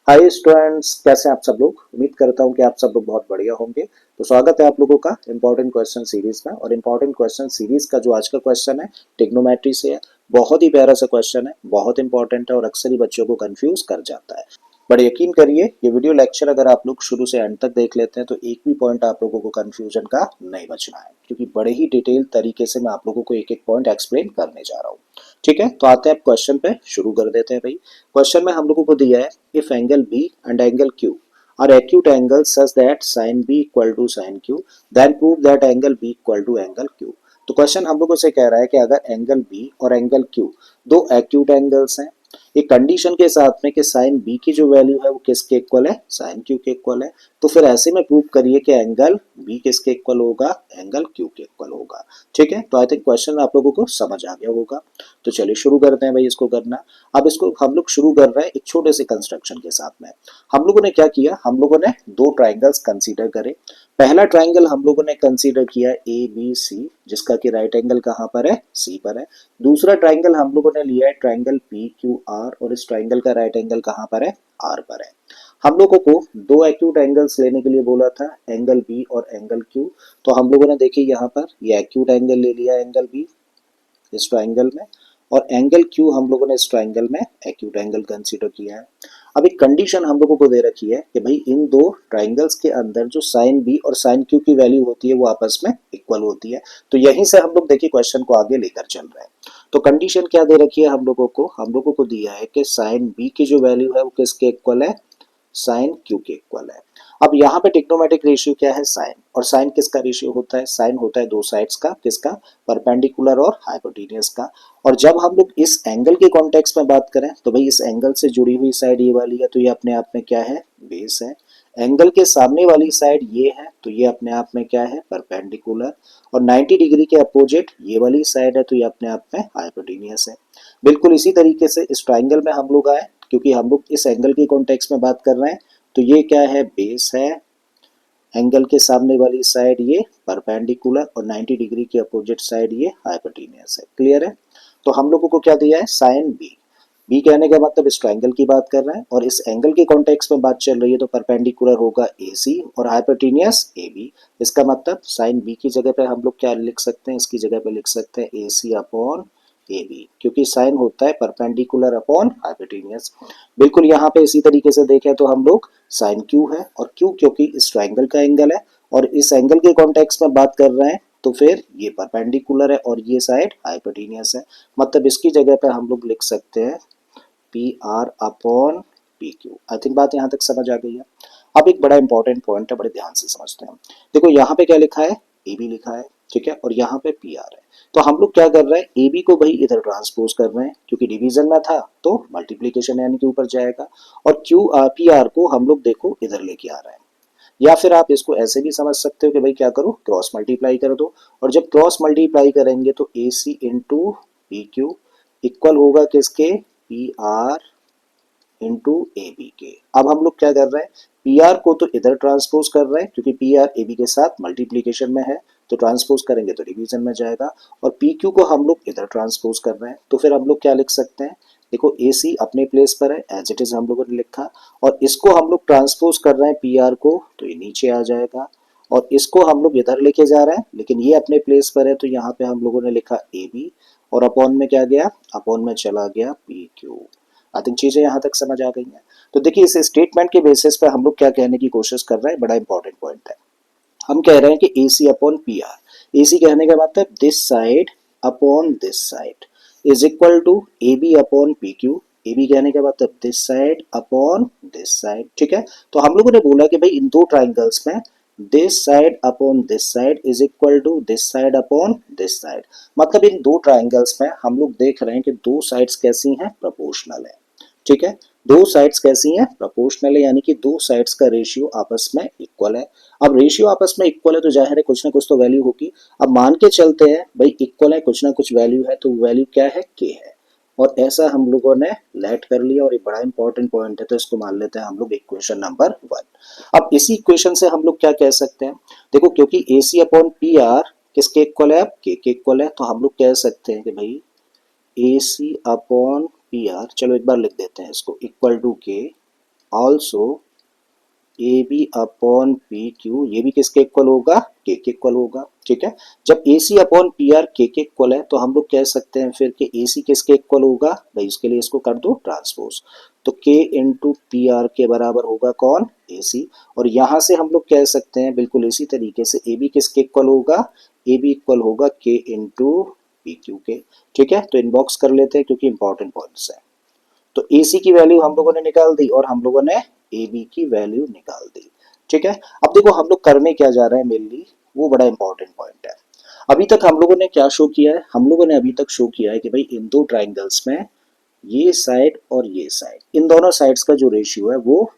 Hi students, कैसे हैं आप सब लोग। उम्मीद करता हूं कि आप सब लोग बहुत बढ़िया होंगे। तो स्वागत है आप लोगों का इंपॉर्टेंट क्वेश्चन सीरीज में। और इंपॉर्टेंट क्वेश्चन सीरीज का जो आज का क्वेश्चन है ट्रिग्नोमेट्री से है। बहुत ही प्यारा सा क्वेश्चन है, बहुत इंपॉर्टेंट है और अक्सर ही बच्चों को कंफ्यूज कर जाता है। बट यकीन करिए, ये वीडियो लेक्चर अगर आप लोग शुरू से एंड तक देख लेते हैं तो एक भी पॉइंट आप लोगों को कंफ्यूजन का नहीं बचना है, क्योंकि बड़े ही डिटेल तरीके से मैं आप लोगों को एक एक पॉइंट एक्सप्लेन करने जा रहा हूँ। ठीक है, तो आते हैं क्वेश्चन पे, शुरू कर देते हैं भाई। क्वेश्चन में हम लोगों को दिया है, if angle B and angle Q are acute angle such that sine B equal to sine Q, then prove that angle B equal to angle Q. तो क्वेश्चन हम लोगों से कह रहा है कि अगर एंगल बी और एंगल क्यू दो एक्यूट एंगल्स हैं, एक कंडीशन के साथ में कि साइन बी की जो वैल्यू है वो किसके इक्वल है, साइन क्यू के इक्वल है, तो फिर ऐसे में प्रूव करिए कि एंगल बी किसके इक्वल होगा, एंगल क्यू के इक्वल होगा। ठीक है, तो आई थिंक क्वेश्चन आप लोगों को समझ आ गया होगा। तो चलिए शुरू करते हैं भाई इसको करना। अब इसको हम लोग शुरू कर रहे हैं एक छोटे से कंस्ट्रक्शन के साथ में। हम लोगों ने क्या किया, हम लोगों ने दो ट्राइंगल्स कंसीडर करे। पहला ट्राइंगल हम लोगों ने कंसीडर किया ए बी सी, जिसका कि राइट एंगल कहाँ पर है, सी पर है। दूसरा ट्राइंगल हम लोगों ने लिया है ट्राइंगल पी क्यू आर, और इस ट्राइंगल का राइट एंगल कहाँ पर है, आर पर है। हम लोगों को दो एक्यूट एंगल्स लेने के लिए बोला था, एंगल बी और एंगल क्यू। तो हम लोगों ने देखिए यहाँ पर ये एक्यूट एंगल ले लिया, एंगल बी इस ट्राइंगल में, और एंगल क्यू हम लोगों ने इस ट्राइंगल में एक्यूट एंगल कंसीडर किया है। अब एक कंडीशन हम लोगों को दे रखी है कि भाई इन दो ट्राइंगल्स के अंदर जो साइन बी और साइन क्यू की वैल्यू होती है वो आपस में इक्वल होती है। तो यहीं से हम लोग देखिए क्वेश्चन को आगे लेकर चल रहे हैं। तो कंडीशन क्या दे रखी है हम लोगों को, हम लोगों को दिया है कि साइन बी की जो वैल्यू है वो किसके इक्वल है, साइन क्यू के इक्वल है। अब यहाँ पे टिग्नोमेट्रिक रेशियो क्या है, साइन। और साइन किसका रेशियो होता है, साइन होता है दो साइड्स का, किसका, परपेंडिकुलर और हाइपोटेन्यूस का। और जब हम लोग इस एंगल के कॉन्टेक्स्ट में बात करें तो भाई इस एंगल से जुड़ी हुई साइड ये वाली है, तो ये अपने आप में क्या है, बेस है। एंगल के सामने वाली साइड ये है, तो ये अपने आप में क्या है, परपेंडिकुलर। और 90 डिग्री के अपोजिट ये वाली साइड है, तो ये अपने आप में हाइपोटेन्यूस है। बिल्कुल इसी तरीके से इस ट्राइंगल में हम लोग आए, क्योंकि हम लोग इस एंगल की कॉन्टेक्स्ट में बात कर रहे हैं, तो ये क्या है, बेस है। एंगल के सामने वाली साइड ये परपेंडिकुलर, और 90 डिग्री की अपोजिट साइड ये हाइपोटेन्यूस है। क्लियर है। तो हम लोगों को क्या दिया है, साइन बी। बी कहने का मतलब इस ट्राइंगल की बात कर रहे हैं, और इस एंगल के कॉन्टेक्स्ट में बात चल रही है, तो परपेंडिकुलर होगा ए सी और हाइपोटेन्यूस ए बी। इसका मतलब साइन बी की जगह पे हम लोग क्या लिख सकते हैं, इसकी जगह पे लिख सकते हैं ए सी अपॉन ए बी, क्योंकि साइन होता है परपेंडिकुलर अपॉन हाइपोटेन्यूस। बिल्कुल यहाँ पे इसी तरीके से देखें तो हम लोग साइन क्यू है, और क्यू क्योंकि इस ट्राइंगल का एंगल है और इस एंगल के कॉन्टेक्स्ट में बात कर रहे हैं, तो फिर ये परपेंडिकुलर है और ये साइड हाइपोटेन्यूस है। मतलब इसकी जगह पे हम लोग लिख सकते हैं P R upon P Q. I think बात यहाँ तक समझ आ गई है। अब एक बड़ा इंपॉर्टेंट पॉइंट है, बड़े ध्यान से समझते हैं। देखो यहाँ पे क्या लिखा है, ए बी लिखा है, ठीक है, और यहाँ पे पी आर है। तो हम लोग क्या कर रहे हैं, ए बी को भाई इधर ट्रांसपोज कर रहे हैं, क्योंकि डिवीजन में था तो मल्टीप्लीकेशन यानी कि ऊपर जाएगा, और क्यू पी आर को हम लोग देखो इधर लेके आ रहे हैं। या फिर आप इसको ऐसे भी समझ सकते हो कि भाई क्या करो, क्रॉस मल्टीप्लाई कर दो। और जब क्रॉस मल्टीप्लाई करेंगे तो A C into P Q equal होगा किसके, P R into A B के। अब हम लोग क्या कर रहे हैं, पी आर को तो इधर ट्रांसपोज कर रहे हैं, क्योंकि पी आर ए बी के साथ मल्टीप्लीकेशन में है, तो ट्रांसपोज करेंगे तो डिवीजन में जाएगा। और पी क्यू को हम लोग इधर ट्रांसपोज कर रहे हैं, तो फिर हम लोग क्या लिख सकते हैं, देखो ए सी अपने प्लेस पर है एज इट इज हम लोगों ने लिखा, और इसको हम लोग ट्रांसपोज कर रहे हैं पी आर को, तो ये नीचे आ जाएगा। और इसको हम लोग इधर लेके जा रहे हैं, लेकिन ये अपने प्लेस पर है, तो यहाँ पे हम लोगों ने लिखा ए बी, और अपॉन में क्या गया, अपॉन में चला गया पी क्यू। आई थिंक चीजें यहाँ तक समझ आ गई हैं। तो देखिए इस स्टेटमेंट के बेसिस पर हम लोग क्या कहने की कोशिश कर रहे हैं, बड़ा इंपॉर्टेंट पॉइंट है। हम कह रहे हैं कि A C upon P R, A C कहने का मतलब this side upon this side is equal to A B upon P Q. A B कहने का मतलब this side upon this side. ठीक है, तो हम लोगों ने बोला कि भाई इन दो ट्राइंगल्स में this side upon this side is equal to this side upon this side. मतलब इन दो ट्राइंगल्स में हम लोग देख रहे हैं कि दो साइड्स कैसी हैं, प्रोपोर्शनल है। ठीक है, दो साइड्स कैसी हैं, प्रोपोर्शनल है, यानी कि दो साइड्स का रेशियो आपस में इक्वल है। अब रेशियो आपस में इक्वल है तो जाहिर है कुछ ना कुछ तो वैल्यू होगी। अब मान के चलते हैं भाई इक्वल है, कुछ ना कुछ वैल्यू है, तो वैल्यू क्या है, के है। और ऐसा हम लोगों ने लेट कर लिया, और ये बड़ा इंपॉर्टेंट पॉइंट है, तो इसको मान लेते हैं हम लोग इक्वेशन नंबर 1। अब इसी इक्वेशन से हम लोग क्या कह सकते हैं, देखो क्योंकि ए सी अपॉन पी आर किसके इक्वल है, अब के इक्वल है, तो हम लोग कह सकते हैं कि भाई A C upon P R, चलो एक बार लिख देते हैं इसको, इक्वल टू के also A B upon P Q, ये भी किसके इक्वल होगा, के इक्वल होगा। ठीक है, जब ए सी अपॉन पी आर के इक्वल है तो हम लोग कह सकते हैं फिर कि ए सी किसके इक्वल होगा भाई, इसके लिए इसको कर दो ट्रांसपोज, तो के इंटू पी आर के बराबर होगा कौन, ए सी। और यहां से हम लोग कह सकते हैं बिल्कुल इसी तरीके से ए बी किसके इक्वल होगा, ए बी इक्वल होगा के इंटू पी क्यू के। ठीक है, तो इनबॉक्स कर लेते हैं क्योंकि इंपॉर्टेंट पॉइंट्स है। तो ए सी की वैल्यू हम लोगों ने निकाल दी और हम लोगों ने ए बी की वैल्यू निकाल दी। ठीक है, अब देखो हम लोग करने क्या जा रहे हैं मेनली, वो बड़ा इंपॉर्टेंट पॉइंट है। अभी तक हम लोगों ने क्या शो किया है, हम लोगों ने अभी तक शो किया है कि भाई इन दो ट्राइंगल्स में ये साइड और ये साइड, इन दोनों साइड्स का जो रेशियो है वो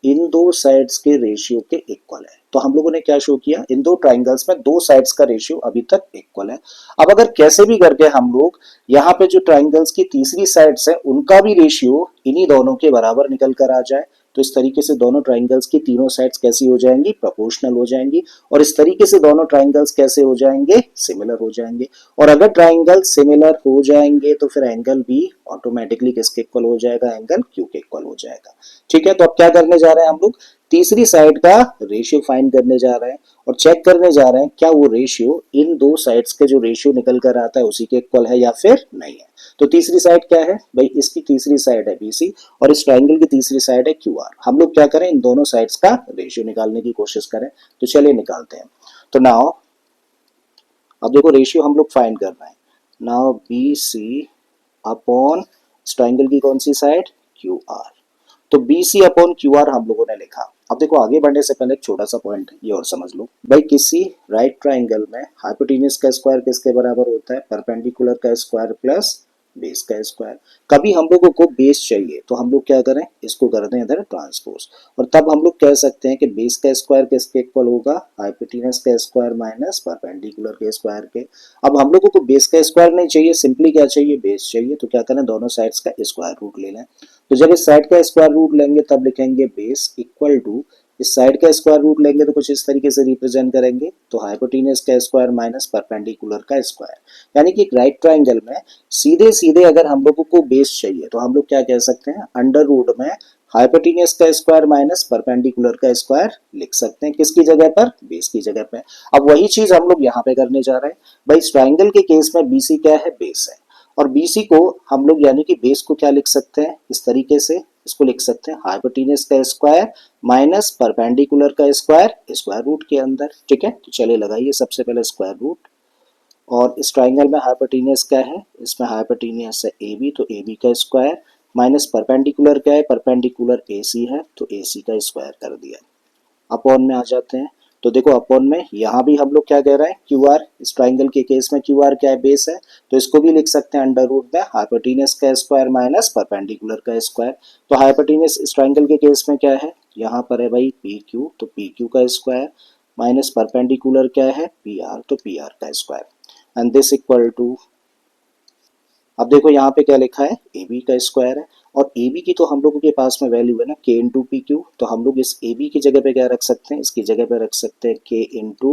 इन दो साइड्स के रेशियो के इक्वल है। तो हम लोगों ने क्या शो किया, इन दो ट्राइंगल्स में दो साइड्स का रेशियो अभी तक इक्वल है। अब अगर कैसे भी करके हम लोग यहाँ पे जो ट्राइंगल्स की तीसरी साइड्स है उनका भी रेशियो इन्हीं दोनों के बराबर निकल कर आ जाए, तो इस तरीके से दोनों ट्राइंगल्स की तीनों साइड्स कैसी हो जाएंगी, प्रोपोर्शनल हो जाएंगी। और इस तरीके से दोनों ट्राइंगल्स कैसे हो जाएंगे, सिमिलर हो जाएंगे। और अगर ट्राइंगल सिमिलर हो जाएंगे तो फिर एंगल भी ऑटोमेटिकली किसके इक्वल हो जाएगा, एंगल क्यू के इक्वल हो जाएगा। ठीक है, तो अब क्या करने जा रहे हैं हम लोग, तीसरी साइड का रेशियो फाइंड करने जा रहे हैं और चेक करने जा रहे हैं क्या वो रेशियो इन दो साइड्स के जो रेशियो निकल कर आता है उसी के इक्वल है या फिर नहीं है। तो तीसरी साइड क्या है भाई, इसकी तीसरी साइड है BC और इस ट्राइंगल की तीसरी साइड है QR। हम लोग क्या करें, इन दोनों साइड्स का रेशियो निकालने की कोशिश करें, तो चलिए निकालते हैं। तो नाउ अब देखो रेशियो हम लोग फाइंड कर रहे हैं। नाउ BC अपॉन इस ट्राइंगल की कौन सी साइड, QR। तो BC अपॉन QR हम लोगों ने लिखा। अब देखो आगे बढ़ने से पहले एक छोटा सा पॉइंट ये और समझ लो भाई, किसी राइट ट्राइंगल में हाइपोटेन्यूज का स्क्वायर किसके बराबर होता है, परपेंडिकुलर का स्क्वायर प्लस बेस का स्क्वायर। कभी हम लोगों को बेस चाहिए तो हम लोग क्या करें, इसको कर दें इधर ट्रांसपोज, और तब हम लोग कह सकते हैं कि बेस का स्क्वायर किसके इक्वल होगा, हाइपोटेन्यूज का स्क्वायर माइनस परपेंडिकुलर के स्क्वायर के। अब हम लोगों को बेस का स्क्वायर नहीं चाहिए, सिंपली क्या चाहिए, बेस चाहिए। तो क्या करें, दोनों साइड्स का स्क्वायर रूट ले लें। तो जब इस साइड का स्क्वायर रूट लेंगे तब लिखेंगे बेस इक्वल टू, इस साइड का स्क्वायर रूट लेंगे तो कुछ इस तरीके से रिप्रेजेंट करेंगे, तो हाइपोटेन्यूज का स्क्वायर माइनस परपेंडिकुलर का स्क्वायर। यानी कि एक राइट ट्राइंगल में सीधे सीधे अगर हम लोगों को बेस चाहिए तो हम लोग क्या कह सकते हैं, अंडर रूट में हाइपोटेन्यूज का स्क्वायर माइनस परपेंडिकुलर का स्क्वायर लिख सकते हैं, किसकी जगह पर, बेस की जगह पे। अब वही चीज हम लोग यहाँ पे करने जा रहे हैं। भाई इस ट्राइंगल के केस में BC क्या है, बेस है, और BC को हम लोग यानी कि बेस को क्या लिख सकते हैं, इस तरीके से इसको लिख सकते हैं हाइपोटेन्यूज का स्क्वायर माइनस परपेंडिकुलर का स्क्वायर स्क्वायर रूट के अंदर। ठीक है, तो चलिए लगाइए सबसे पहले स्क्वायर रूट। और इस ट्राइंगल में हाइपोटेन्यूज क्या है, इसमें हाइपोटेन्यूज है AB, तो AB का स्क्वायर माइनस परपेंडिकुलर क्या है, परपेंडिकुलर AC है, तो AC का स्क्वायर कर दिया। अपॉन में आ जाते हैं, तो देखो अपॉन में यहाँ भी हम लोग क्या कह रहे हैं, QR। इस ट्राइंगल के केस में QR क्या है, बेस है, तो इसको भी लिख सकते हैं अंडर रूट में हाइपोटेन्यूज का स्क्वायर माइनस परपेंडिकुलर का स्क्वायर। तो हाइपोटेन्यूज इस ट्राइंगल के केस में क्या है, यहाँ पर है भाई PQ, तो PQ का स्क्वायर माइनस परपेंडिकुलर क्या है, PR, तो PR का square, and this equal to, अब देखो यहाँ पे क्या लिखा है, AB का स्क्वायर है, और AB की तो हम लोगों के पास में वैल्यू है ना K इंटू पी क्यू, तो हम लोग इस AB की जगह पे क्या रख सकते हैं, इसकी जगह पे रख सकते हैं K इंटू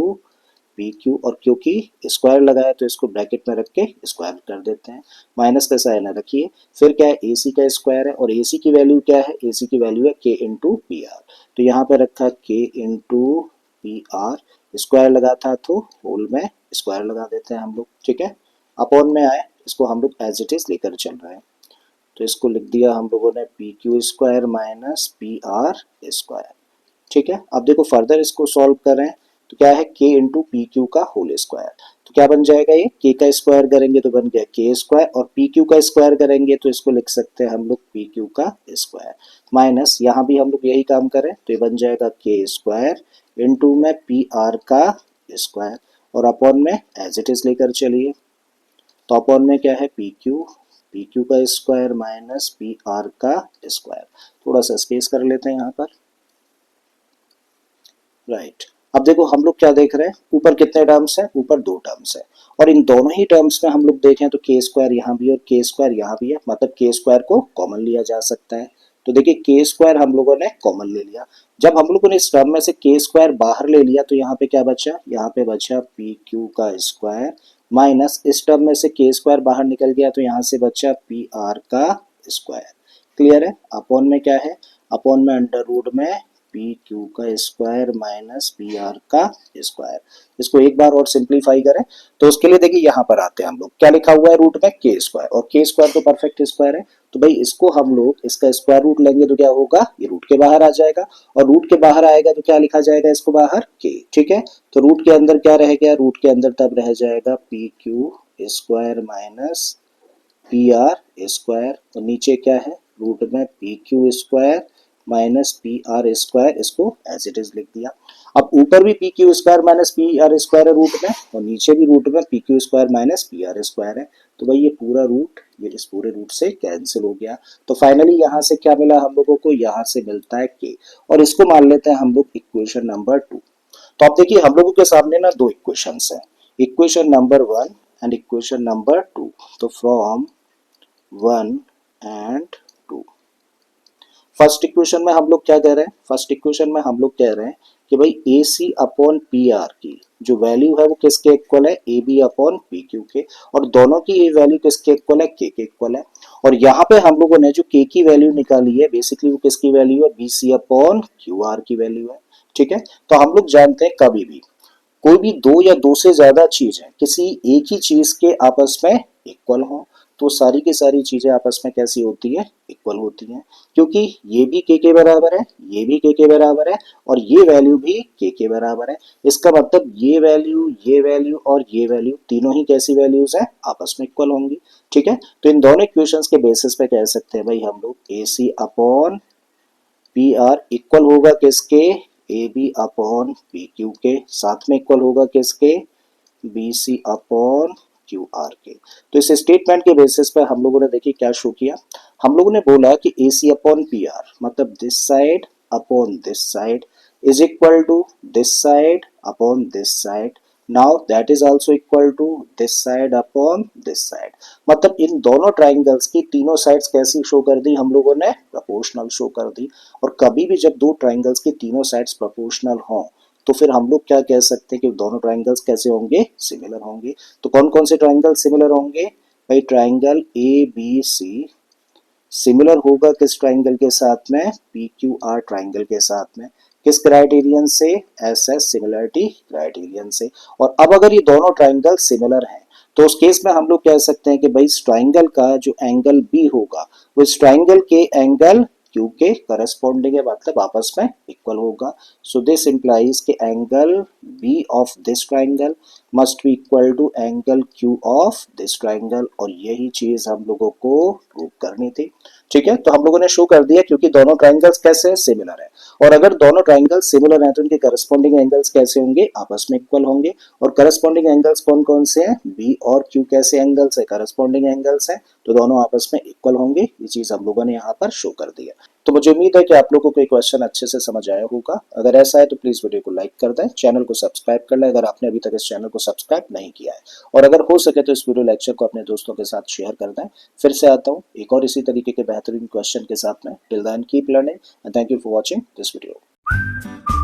पी क्यू, और क्योंकि स्क्वायर लगाया तो इसको ब्रैकेट में रख के स्क्वायर कर देते हैं, माइनस का साइन रखिए। फिर क्या है, AC का स्क्वायर है, और AC की वैल्यू क्या है, AC की वैल्यू है K इंटू पी आर, तो यहाँ पे रखा K into P R, square लगा था तो होल में स्क्वायर लगा देते हैं हम लोग। ठीक है, अपॉन में आए, इसको हम लोग एज इट इज लेकर चल रहे हैं, तो इसको लिख दिया हम लोगों ने P Q square minus P R square. ठीक है, अब देखो फर्दर इसको सॉल्व करें तो क्या है, के इंटू पी क्यू का होल स्क्वायर, तो क्या बन जाएगा, ये के का स्क्वायर करेंगे तो बन गया के स्क्वायर, और पी क्यू का स्क्वायर करेंगे तो इसको लिख सकते हैं हम लोग पी क्यू का स्क्वायर, माइनस यहाँ भी हम लोग यही काम करें तो ये बन जाएगा के स्क्वायर इंटू में पी आर का स्क्वायर, और अपॉन में एज इट इज लेकर चलिए। तो अपॉन में क्या है, पी क्यू का स्क्वायर माइनस पी आर का स्क्वायर, थोड़ा सा स्पेस कर लेते हैं यहाँ पर, राइट। अब देखो हम लोग क्या देख रहे हैं, ऊपर कितने टर्म्स हैं, ऊपर दो टर्म्स है, और इन दोनों ही टर्म्स में हम लोग देखें तो के स्क्वायर यहाँ भी और के स्क्वायर यहाँ भी है, मतलब के स्क्वायर को कॉमन लिया जा सकता है। तो देखिए के स्क्वायर हम लोगों ने कॉमन ले लिया, जब हम लोगों ने इस टर्म में से के स्क्वायर बाहर ले लिया तो यहाँ पे क्या बचा, यहाँ पे बचा पी क्यू का स्क्वायर माइनस इस टर्म में से के स्क्वायर बाहर निकल गया तो यहाँ से बचा पी आर का स्क्वायर। क्लियर है, अपॉन में क्या है, अपॉन में अंडर रूट में पी क्यू का स्क्वायर माइनस पी आर का स्क्वायर। इसको एक बार और सिंप्लीफाई करें तो उसके लिए देखिए यहाँ पर आते हैं हम लोग, क्या लिखा हुआ है रूट में के स्क्वायर, और के स्क्वायर तो परफेक्ट स्क्वायर है, तो भाई इसको हम लोग इसका स्क्वायर रूट लेंगे तो क्या होगा, ये रूट के बाहर आ जाएगा, और रूट के बाहर आएगा तो क्या लिखा जाएगा इसको बाहर के, ठीक है। तो रूट के अंदर क्या रह गया, रूट के अंदर तब रह जाएगा P Q square minus P R square, तो नीचे क्या है रूट में P Q square minus P R square, इसको एज इट इज लिख दिया। अब ऊपर भी P Q square minus P R square है रूट में, और नीचे भी रूट में P Q square minus P R square है, तो भाई ये पूरा रूट ये इस पूरे रूट से कैंसिल हो गया। तो फाइनली यहाँ से क्या मिला हम लोगों को, यहाँ से मिलता है के, और इसको मान लेते हैं हम लोग इक्वेशन नंबर 2। तो आप देखिए हम लोगों के सामने ना दो इक्वेशंस हैं, equation number 1 and equation number 2। तो फ्रॉम 1 एंड 2, फर्स्ट इक्वेशन में हम लोग क्या कह रहे हैं, फर्स्ट इक्वेशन में हम लोग कह रहे हैं कि भाई A C upon P R की जो वैल्यू है वो किसके इक्वल है, A B upon P Q के, और दोनों की ये वैल्यू किसके इक्वल है, के इक्वल है। और यहाँ पे हम लोगों ने जो के की वैल्यू निकाली है बेसिकली वो किसकी वैल्यू है, B C upon Q R की वैल्यू है, ठीक है। तो हम लोग जानते हैं कभी भी कोई भी दो या दो से ज्यादा चीज है किसी एक ही चीज के आपस में इक्वल हो, तो सारी की सारी चीजें आपस में कैसी होती है, इक्वल होती हैं, क्योंकि ये भी के बराबर है, ये भी के बराबर है, और ये वैल्यू भी के बराबर है। इसका मतलब ये वैल्यू और ये वैल्यू तीनों ही कैसी वैल्यूज हैं, आपस में इक्वल होंगी, ठीक है। तो इन दोनों इक्वेशंस के बेसिस पे कह सकते हैं भाई हम लोग A C upon P R equal होगा किसके, A B upon P Q के, साथ में इक्वल होगा किसके, B C upon Q R के। तो इस स्टेटमेंट के बेसिस पर हम लोगों ने देखिए क्या शो किया, हम लोगों ने बोला कि A C upon P R मतलब this side upon this side is equal to this side upon this side, now that is also equal to this side upon this side. मतलब इन दोनों ट्राइंगल्स की तीनों साइड्स कैसी show कर दी हम लोगों ने, प्रोपोर्शनल शो कर दी। और कभी भी जब दो ट्राइंगल्स की तीनों साइड्स प्रोपोर्शनल हों तो फिर हम लोग क्या कह सकते हैं कि दोनों ट्राइंगल्स कैसे होंगे, सिमिलर होंगे। तो कौन कौन से ट्राइंगल सिमिलर होंगे भाई, triangle A B C similar होगा किस ट्राइंगल के साथ में, पी क्यू आर ट्राइंगल के साथ में, किस क्राइटेरियन से, एस एस सिमिलरिटी क्राइटेरियन से। और अब अगर ये दोनों ट्राइंगल सिमिलर हैं तो उस केस में हम लोग कह सकते हैं कि भाई इस ट्राइंगल का जो एंगल बी होगा वो इस ट्राइंगल के एंगल क्यू के करस्पॉन्डिंग है, मतलब आपस में इक्वल होगा। सो दिस इंप्लाइज कि angle B of this triangle must be equal to angle Q of this triangle, और यही चीज हम लोगों को प्रूव करनी थी, ठीक है। तो हम लोगों ने शो कर दिया क्योंकि दोनों ट्राइंगल्स कैसे सिमिलर है, और अगर दोनों ट्राइंगल्स सिमिलर हैं तो उनके करस्पॉन्डिंग एंगल्स कैसे होंगे, आपस में इक्वल होंगे। और करस्पॉन्डिंग एंगल्स कौन कौन से हैं, बी और क्यू कैसे एंगल्स है, करस्पॉन्डिंग एंगल्स हैं, तो दोनों आपस में इक्वल होंगे। ये चीज हम लोगों ने यहाँ पर शो कर दिया। तो मुझे उम्मीद है कि आप लोगों को ये क्वेश्चन अच्छे से समझ आया होगा। अगर ऐसा है तो प्लीज वीडियो को लाइक कर दें, चैनल को सब्सक्राइब कर लें अगर आपने अभी तक इस चैनल को सब्सक्राइब नहीं किया है, और अगर हो सके तो इस वीडियो लेक्चर को अपने दोस्तों के साथ शेयर कर दें। फिर से आता हूँ एक और इसी तरीके के बेहतरीन क्वेश्चन के साथ में। Till then keep learning and thank you for watching this video.